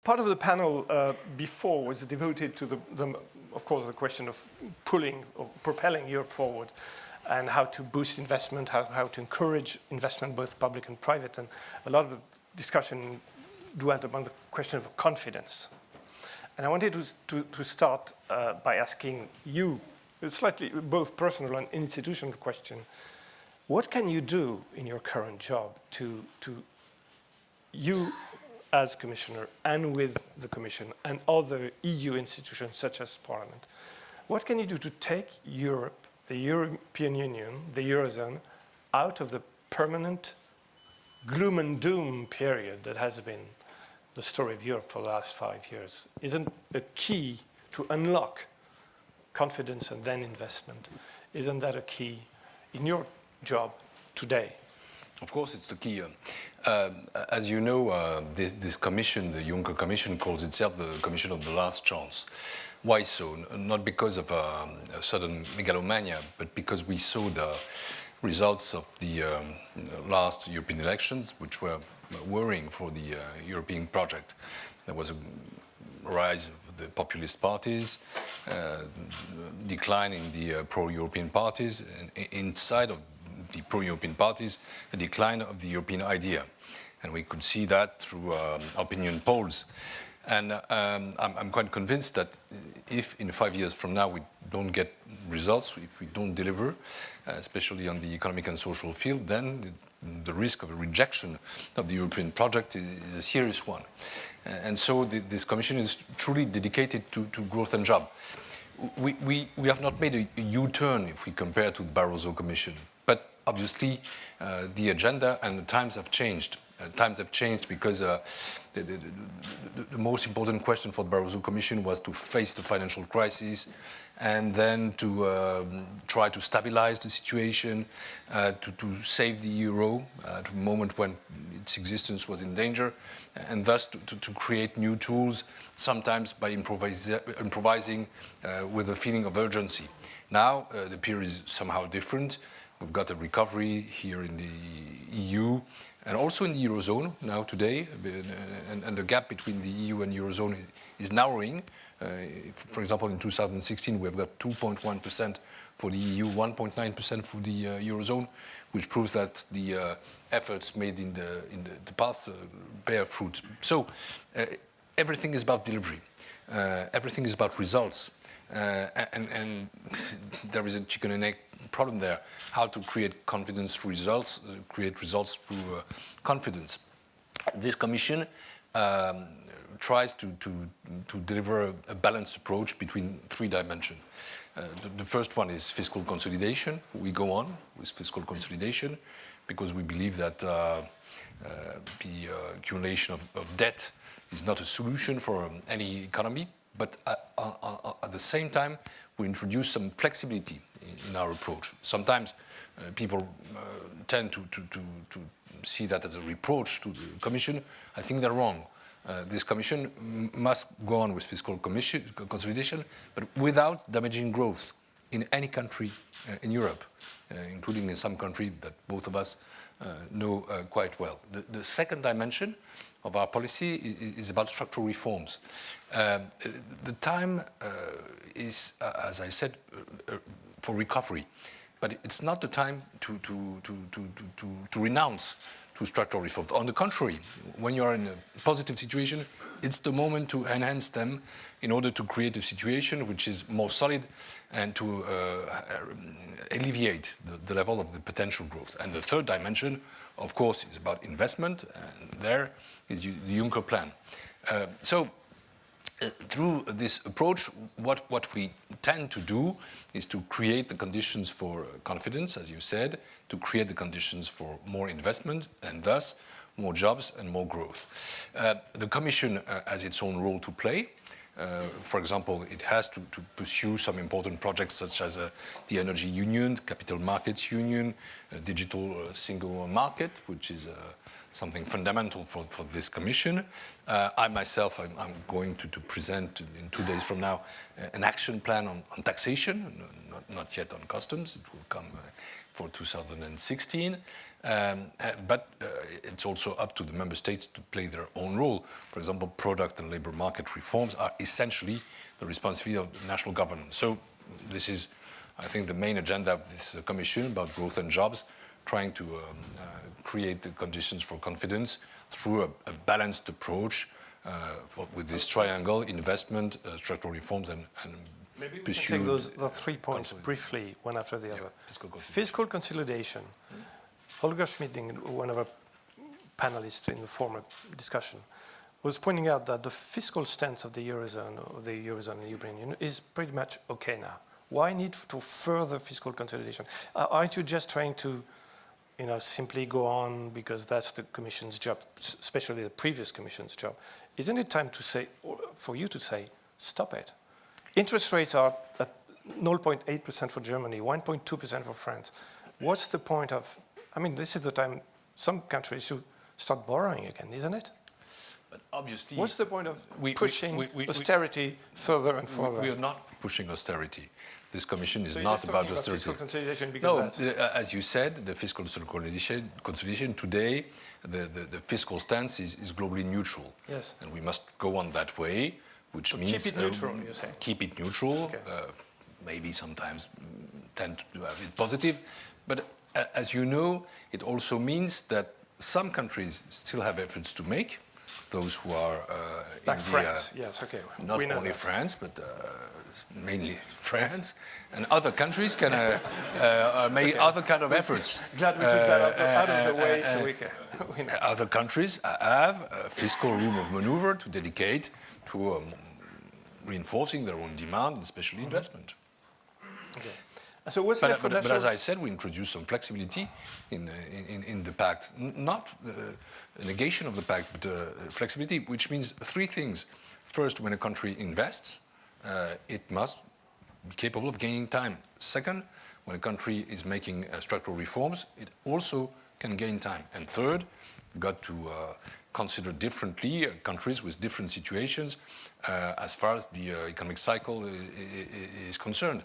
part of the panel before was devoted to of course, the question of propelling Europe forward, and how to boost investment, how to encourage investment, both public and private. And a lot of the discussion dwelt upon the question of confidence. And I wanted to start by asking you, a slightly both personal and institutional question, what can you do in your current job to you as Commissioner and with the Commission and other EU institutions such as Parliament, what can you do to take Europe, the European Union, the Eurozone, out of the permanent gloom and doom period that has been the story of Europe for the last 5 years? Isn't the key to unlock confidence and then investment? Isn't that a key in your job today? Of course, it's the key. As you know, this commission, the Juncker Commission, calls itself the Commission of the Last Chance. Why so? Not because of a sudden megalomania, but because we saw the results of the last European elections, which were worrying for the European project. There was a rise of the populist parties, decline in the pro-European parties, and inside of the pro-European parties, a decline of the European idea. And we could see that through opinion polls. And I'm quite convinced that if in 5 years from now we don't get results, if we don't deliver, especially on the economic and social field, then the risk of a rejection of the European project is a serious one. And so this Commission is truly dedicated to growth and job. We have not made a U-turn if we compare to the Barroso Commission, but obviously the agenda and the times have changed. Times have changed because the most important question for the Barroso Commission was to face the financial crisis and then to try to stabilize the situation, to save the euro at a moment when its existence was in danger, and thus to create new tools, sometimes by improvising with a feeling of urgency. Now the period is somehow different. We've got a recovery here in the EU and also in the Eurozone now today, and the gap between the EU and Eurozone is narrowing. For example, in 2016, we've got 2.1% for the EU, 1.9% for the Eurozone, which proves that the efforts made in the past bear fruit. So everything is about delivery. Everything is about results. And there is a chicken and egg problem there, how to create confidence through results, create results through confidence. This Commission tries to deliver a balanced approach between 3 dimensions. The first one is fiscal consolidation. We go on with fiscal consolidation because we believe that the accumulation of debt is not a solution for any economy, but at the same time, we introduce some flexibility in our approach. Sometimes people tend to see that as a reproach to the Commission. I think they're wrong. This Commission must go on with fiscal consolidation, but without damaging growth in any country in Europe, including in some countries that both of us know quite well. The second dimension of our policy is about structural reforms. The time is, as I said, for recovery, but it's not the time to renounce to structural reforms. On the contrary, when you are in a positive situation, it's the moment to enhance them in order to create a situation which is more solid and to alleviate the level of the potential growth. And the third dimension, of course, is about investment, and there is the Juncker plan. Through this approach, what we tend to do is to create the conditions for confidence, as you said, to create the conditions for more investment and thus more jobs and more growth. The Commission has its own role to play. For example, it has to pursue some important projects such as the Energy Union, Capital Markets Union, digital single market, which is something fundamental for this Commission. I myself, I'm going to present in 2 days from now an action plan on taxation, not yet on customs. It will come for 2016. But it's also up to the member states to play their own role. For example, product and labor market reforms are essentially the responsibility of the national government. So this is, I think, the main agenda of this Commission about growth and jobs, trying to create the conditions for confidence through a balanced approach with this triangle: investment, structural reforms, and maybe we can take the 3 points briefly, one after the other. Fiscal consolidation. Holger Schmidt, one of our panelists in the former discussion, was pointing out that the fiscal stance of the Eurozone, and the European Union, is pretty much okay now. Why need to further fiscal consolidation? Aren't you just trying to, simply go on because that's the Commission's job, especially the previous Commission's job? Isn't it time to say, for you to say, stop it? Interest rates are at 0.8% for Germany, 1.2% for France. What's the point of? This is the time some countries should start borrowing again, isn't it? But obviously, what's the point of pushing austerity further and further? We are not pushing austerity. This Commission is not about austerity. Fiscal consolidation no, as you said, the fiscal consolidation today, the fiscal stance is globally neutral. Yes. And we must go on that way, which means keep it neutral. You say. Keep it neutral. Okay. Maybe sometimes tend to have it positive, but as you know, it also means that some countries still have efforts to make. Those who are like France, yes, okay. Not only France, but mainly France, and other countries can make other kind of efforts. Glad we took that out of the way, so we can. Other countries have a fiscal room of maneuver to dedicate to reinforcing their own demand, especially investment. Okay. So what's left for but as I said, we introduced some flexibility in the pact. Not a negation of the pact, but flexibility, which means three things. First, when a country invests, it must be capable of gaining time. Second, when a country is making structural reforms, it also can gain time. And third, we've got to consider differently countries with different situations as far as the economic cycle is concerned.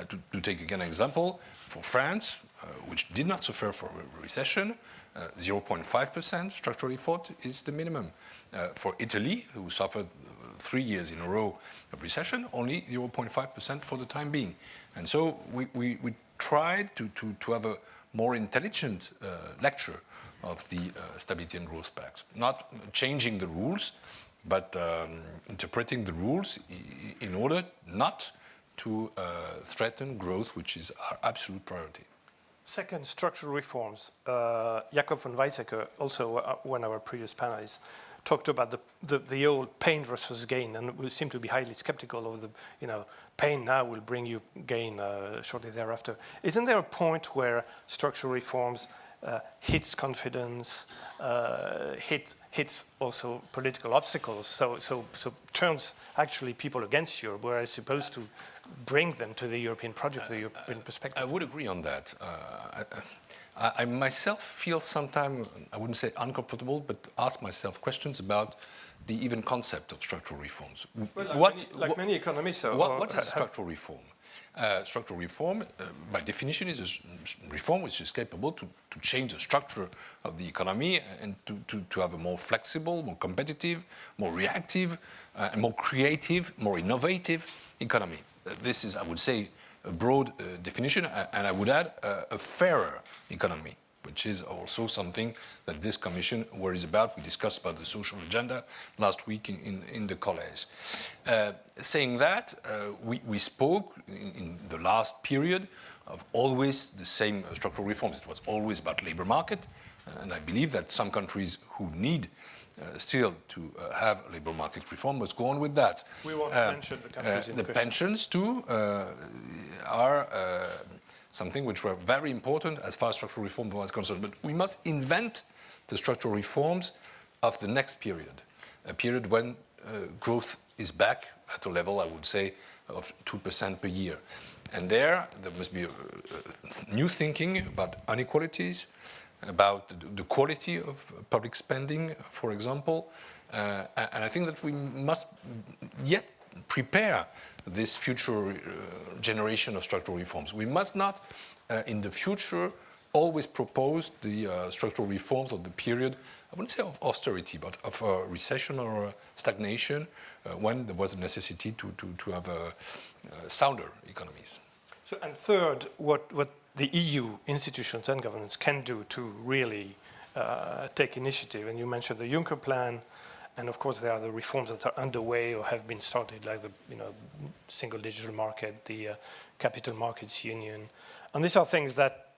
To take again an example, for France, which did not suffer from a recession, 0.5% structural effort is the minimum. For Italy, who suffered 3 years in a row of recession, only 0.5% for the time being. And so we tried to have a more intelligent lecture of the Stability and Growth Pact. Not changing the rules, but interpreting the rules in order not to threaten growth, which is our absolute priority. Second, structural reforms. Jacob von Weizsäcker, also one of our previous panelists, talked about the old pain versus gain, and we seem to be highly skeptical of the, pain now will bring you gain shortly thereafter. Isn't there a point where structural reforms hits confidence, hits also political obstacles, so turns actually people against Europe, whereas supposed to bring them to the European project, the European perspective? I would agree on that. I myself feel sometimes, I wouldn't say uncomfortable, but ask myself questions about the even concept of structural reforms. Well, many economists. What is structural reform? Structural reform, by definition, is a reform which is capable to change the structure of the economy and to have a more flexible, more competitive, more reactive, and more creative, more innovative economy. This is, I would say, a broad definition, and I would add a fairer economy, which is also something that this Commission worries about. We discussed about the social agenda last week in the college. Saying that, we spoke in the last period of always the same structural reforms. It was always about labor market, and I believe that some countries who need still to have labor market reform must go on with that. We won't mention the countries in the question. Pensions too are something which were very important as far as structural reform was concerned. But we must invent the structural reforms of the next period, a period when growth is back at a level, I would say, of 2% per year. And there must be new thinking about inequalities, about the quality of public spending, for example. And I think that we must yet prepare this future generation of structural reforms. We must not, in the future, always propose the structural reforms of the period, I wouldn't say of austerity, but of recession or stagnation, when there was a necessity to have sounder economies. So, and third, what the EU institutions and governments can do to really take initiative, and you mentioned the Juncker Plan, and of course there are the reforms that are underway or have been started, like the single digital market, the capital markets union, and these are things that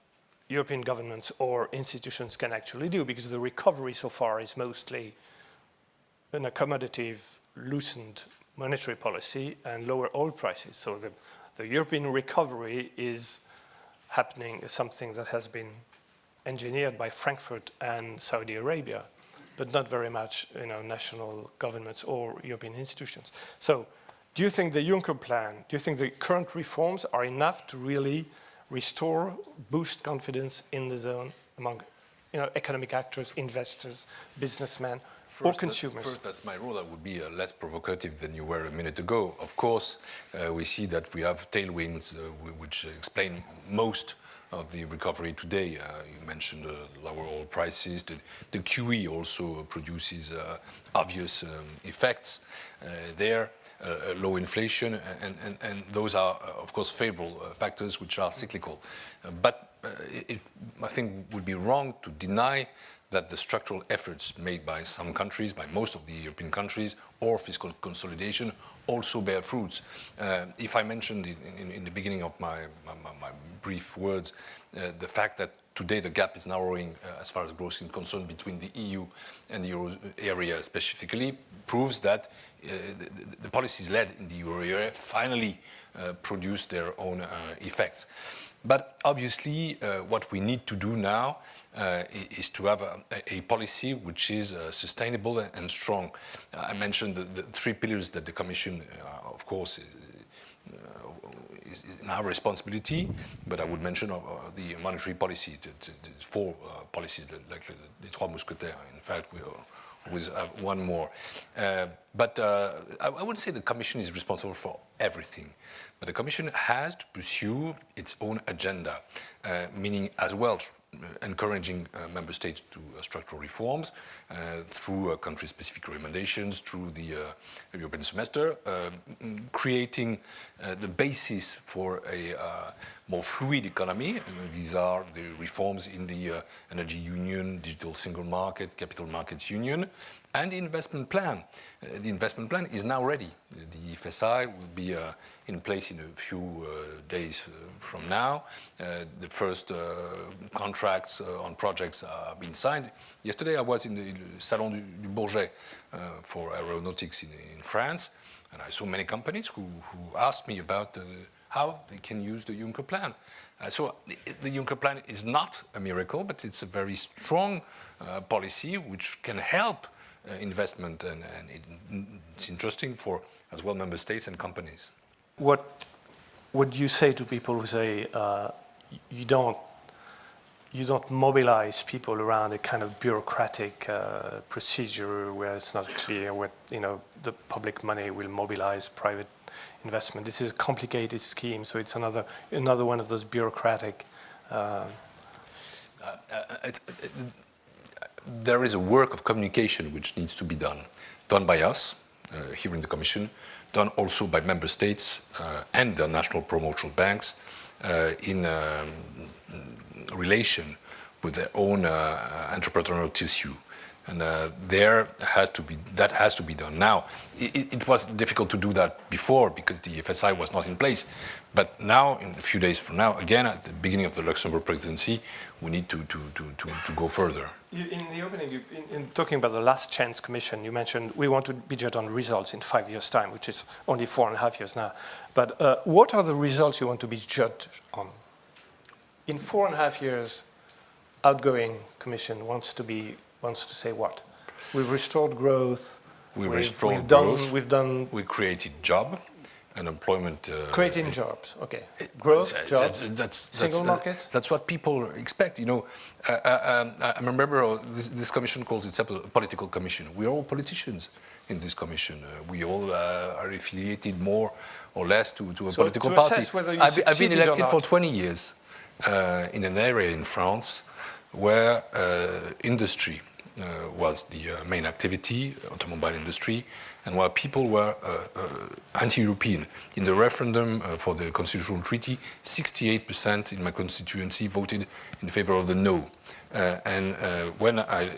European governments or institutions can actually do, because the recovery so far is mostly an accommodative, loosened monetary policy and lower oil prices. So the European recovery is happening, something that has been engineered by Frankfurt and Saudi Arabia, but not very much national governments or European institutions. So do you think the Juncker Plan, do you think the current reforms are enough to really restore, boost confidence in the zone among economic actors, investors, businessmen, or consumers? First, that's my role. I would be less provocative than you were a minute ago. Of course, we see that we have tailwinds which explain most of the recovery today. You mentioned lower oil prices. The QE also produces obvious effects there. Low inflation, and those are, of course, favorable factors which are cyclical. But I think it would be wrong to deny that the structural efforts made by some countries, by most of the European countries, or fiscal consolidation also bear fruits. If I mentioned in the beginning of my brief words the fact that today the gap is narrowing as far as growth is concerned between the EU and the euro area specifically, proves that the policies led in the euro area finally produce their own effects. But obviously what we need to do now is to have a policy which is sustainable and strong. I mentioned the three pillars that the Commission, of course, is our responsibility, but I would mention the monetary policy, the four policies, like les trois mousquetaires. In fact, we always have one more. But I wouldn't say the Commission is responsible for everything, but the Commission has to pursue its own agenda, meaning as well encouraging member states to structural reforms through country-specific recommendations, through the European semester, creating the basis for a more fluid economy. And these are the reforms in the energy union, digital single market, capital markets union, and the investment plan. The investment plan is now ready. The FSI will be in place in a few days from now. The first contracts on projects have been signed. Yesterday I was in the Salon du Bourget for aeronautics in France, and I saw many companies who asked me about how they can use the Juncker Plan. So the Juncker Plan is not a miracle, but it's a very strong policy which can help investment, and it's interesting for as well member states and companies. What would you say to people who say you don't mobilize people around a kind of bureaucratic procedure where it's not clear what the public money will mobilize private investment? This is a complicated scheme, so it's another one of those bureaucratic. There is a work of communication which needs to be done by us here in the Commission, done also by member states and their national promotional banks in relation with their own entrepreneurial tissue. And that has to be done. Now, it was difficult to do that before because the FSI was not in place. But now, in a few days from now, again, at the beginning of the Luxembourg presidency, we need to go further. In the opening, in talking about the Last Chance Commission, you mentioned we want to be judged on results in 5 years' time, which is only 4.5 years now. But what are the results you want to be judged on? In 4.5 years, outgoing Commission wants to say what? We've restored growth. We created jobs. unemployment. Creating jobs, okay. Growth, jobs, single market? That's what people expect. You know, I remember this commission calls itself a political commission. We are all politicians in this commission. We all are affiliated more or less to a political party. I've been elected for 20 years in an area in France where industry was the main activity, automobile industry, and where people were anti-European. In the referendum for the Constitutional Treaty, 68% in my constituency voted in favor of the no. And when I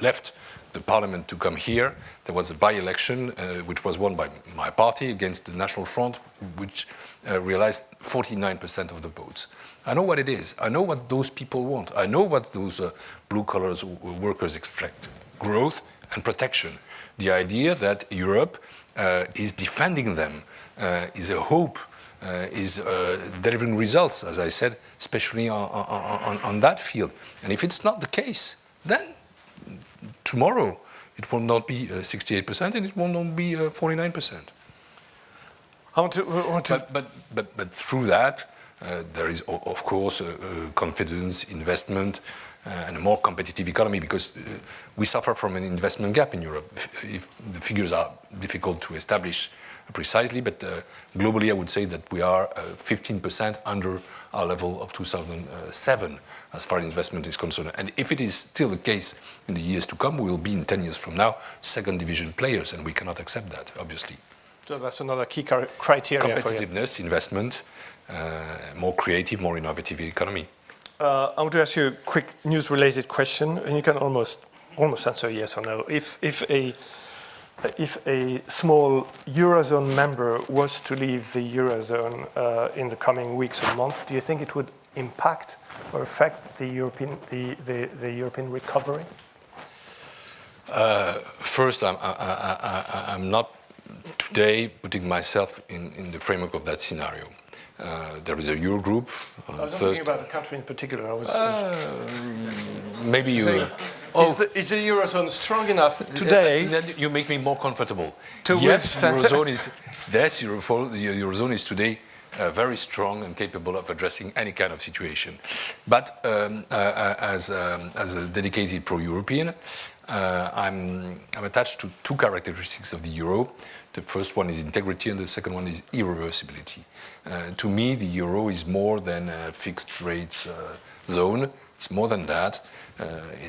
left the parliament to come here, there was a by-election which was won by my party against the National Front, which realized 49% of the votes. I know what it is. I know what those people want. I know what those blue-collar workers expect. Growth and protection. The idea that Europe is defending them, is a hope, is delivering results, as I said, especially on that field. And if it's not the case, then tomorrow it will not be 68% and it will not be 49%. But through that, there is, of course, confidence, investment, and a more competitive economy, because we suffer from an investment gap in Europe. If the figures are difficult to establish precisely, but globally I would say that we are 15% under our level of 2007 as far as investment is concerned. And if it is still the case in the years to come, we will be in 10 years from now second division players, and we cannot accept that, obviously. So that's another key criteria for you. Competitiveness, investment, more creative, more innovative economy. I want to ask you a quick news-related question, and you can almost answer yes or no. If a small Eurozone member was to leave the Eurozone in the coming weeks or months, do you think it would impact or affect the European recovery? First, I'm not today putting myself in the framework of that scenario. There is a Eurogroup. I was thinking about a country in particular. Maybe you. Is the Eurozone strong enough today? Then you make me more comfortable. To withstand. The Eurozone is today very strong and capable of addressing any kind of situation. But as a dedicated pro-European, I'm attached to two characteristics of the euro. The first one is integrity, and the second one is irreversibility. To me, the euro is more than a fixed rate zone. It's more than that.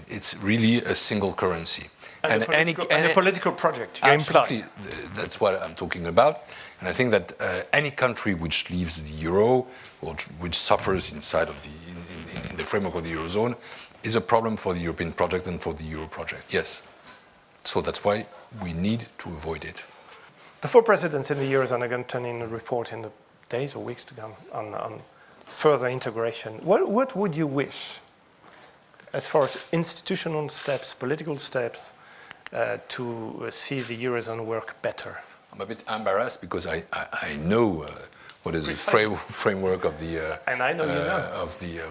It's really a single currency. And a political project. Absolutely, that's what I'm talking about. And I think that any country which leaves the euro or which suffers inside of in the framework of the eurozone is a problem for the European project and for the euro project. Yes. So that's why we need to avoid it. The four presidents in the Eurozone are going to turn in a report in the days or weeks to come on further integration. What would you wish, as far as institutional steps, political steps, to see the Eurozone work better? I'm a bit embarrassed because I know what is the framework of the and I know you know. of the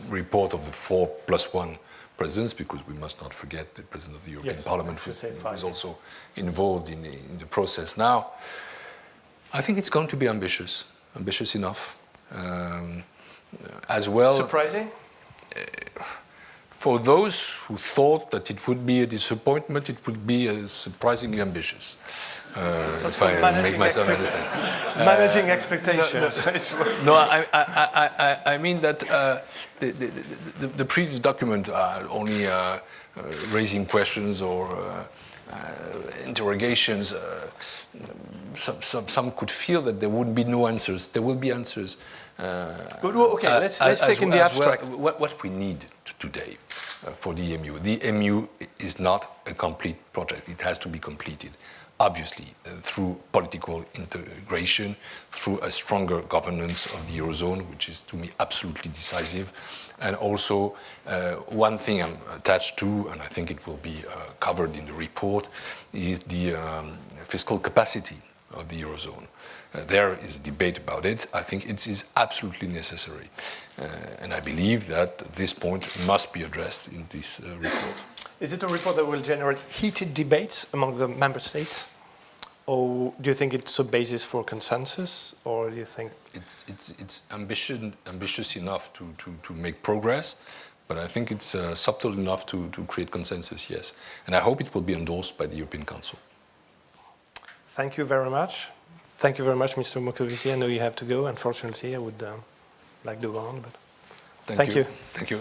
report of the 4+1 presidents, because we must not forget the president of the European Parliament, who is also involved in the process now. I think it's going to be ambitious enough, as well. Surprising? For those who thought that it would be a disappointment, it would be surprisingly ambitious. If I make myself understand. Managing expectations. No, I mean that the previous document are only raising questions or interrogations. Some could feel that there would be no answers. There will be answers. But okay, let's take in the abstract. Well, what we need today for the EMU. The EMU is not a complete project. It has to be completed, obviously, through political integration, through a stronger governance of the Eurozone, which is, to me, absolutely decisive. And also, one thing I'm attached to, and I think it will be covered in the report, is the fiscal capacity of the Eurozone. There is a debate about it. I think it is absolutely necessary. And I believe that this point must be addressed in this report. Is it a report that will generate heated debates among the member states? Or do you think it's a basis for consensus, or do you think it's ambitious enough to make progress, but I think it's subtle enough to create consensus, yes. And I hope it will be endorsed by the European Council. Thank you very much. Thank you very much, Mr. Moscovici. I know you have to go. Unfortunately, I would like to go on, but thank you. Thank you.